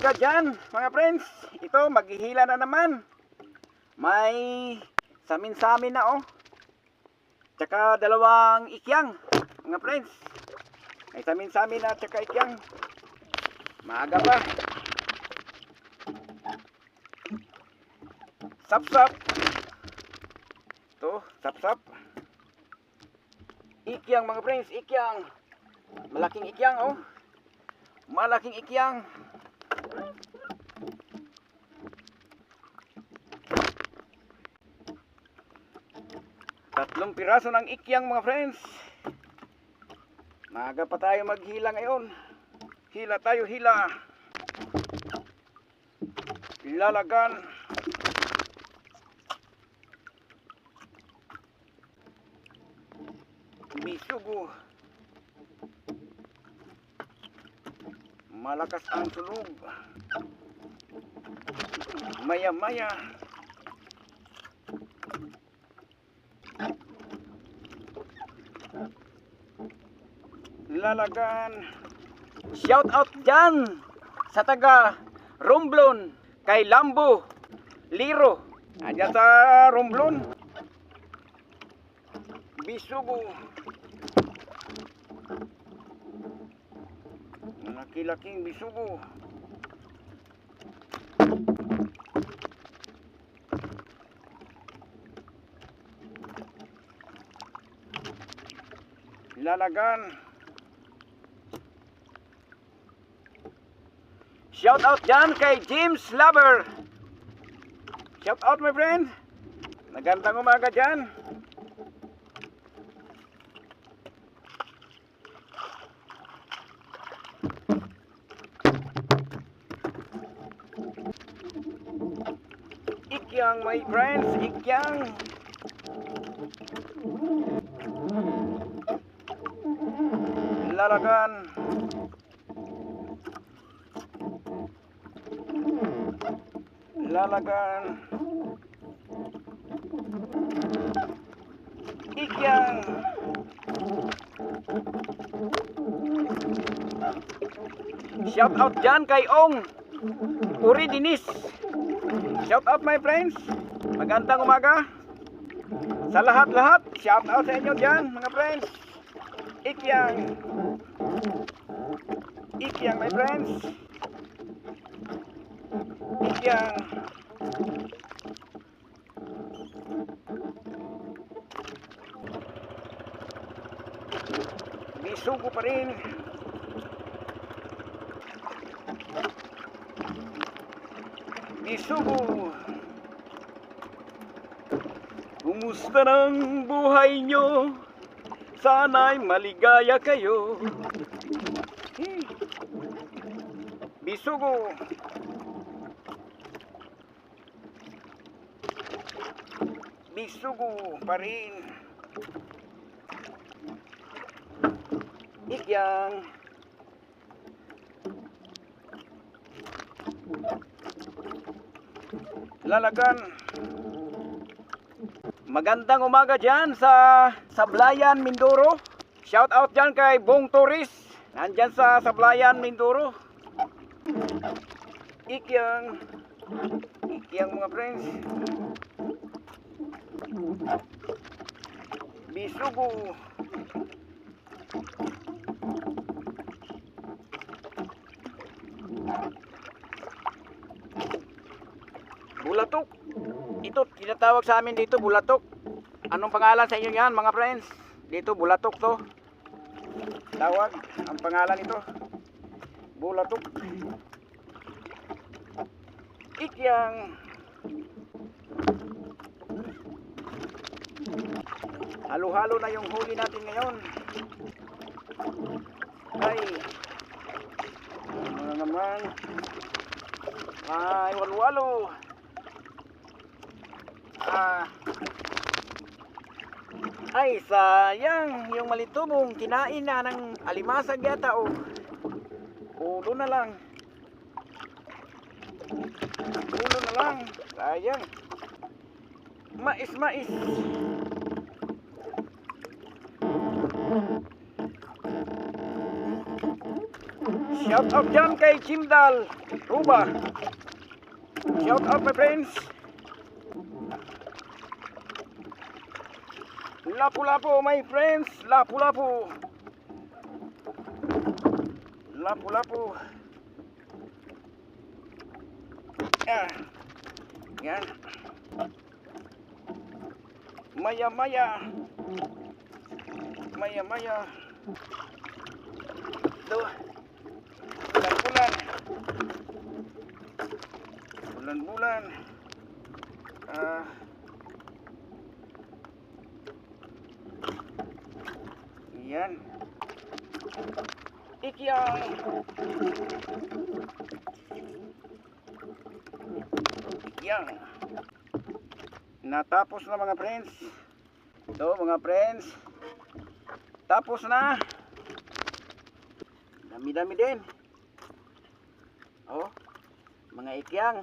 umaga dyan, mga friends. Ito, maghihila na naman. May samin-samin na, oh. Tsaka dalawang ikyang, mga friends. May samin-samin na, tsaka ikyang. Maaga pa. Sap-sap. Ito, sap-sap. Ikyang, mga friends, ikyang. Malaking ikyang, oh. Malaking ikyang. Tatlong piraso ng ikyang, mga friends. Maaga pa tayo maghila ngayon. Hila tayo, hila. Ilalagan. Bisugo. Malakas ang sunog. Maya-maya. Lalagan. Shout out dyan sa taga Romblon kay Lambo Liro. Ayan sa Romblon. Bisugo. Malaki-laking bisugo. Lalagan. Shout out dyan kay James Lover. Shout out, my friend. Magandang umaga dyan. Ikyang, my friends, ikyang. Lalagan. Lalagan. Ikyang. Shout out dyan kay Ong Uri Dinis. Shout out, my friends. Magandang umaga sa lahat-lahat. Shout out sa inyo dyan, mga friends. Ikyang. Ikyang, my friends. Ikyang. Bisugo pa rin. Bisugo. Kumusta ng buhay nyo? Sana'y maligaya kayo. Bisugo. Bisugo pa rin. Ikyang. Lalagan. Magandang umaga dyan sa Sablayan, Mindoro. Shout out dyan kay Bong Torres. Nandyan sa Sablayan, Mindoro. Ikyang. Ikyang, mga friends. Bisugo. Bulatok. Ito, tinatawag sa amin dito, bulatok. Anong pangalan sa inyo yan, mga friends? Dito, bulatok to. Tawag, ang pangalan ito. Bulatok. Ikyang. Halo-halo na yung huli natin ngayon. Ay. Ano naman? Ay, walo-walo. Ay, sayang. Yung malitubong, kinain na ng alimasag yata, oh. Ulo na lang. Ulo na lang. Sayang. Mais. Shout out dyan kay Chimdal Ruba. Shout out my friends. Lapu-lapu my friends. Lapu-lapu. Lapu-lapu. Yan. Maya-maya. Maya-maya. Bulan-bulan. Bulan-bulan. Yan. Ikyang. Ikyang. Natapos na mga friends. Ito mga friends. Tapos na. Dami-dami din. Oh, mga ikyang.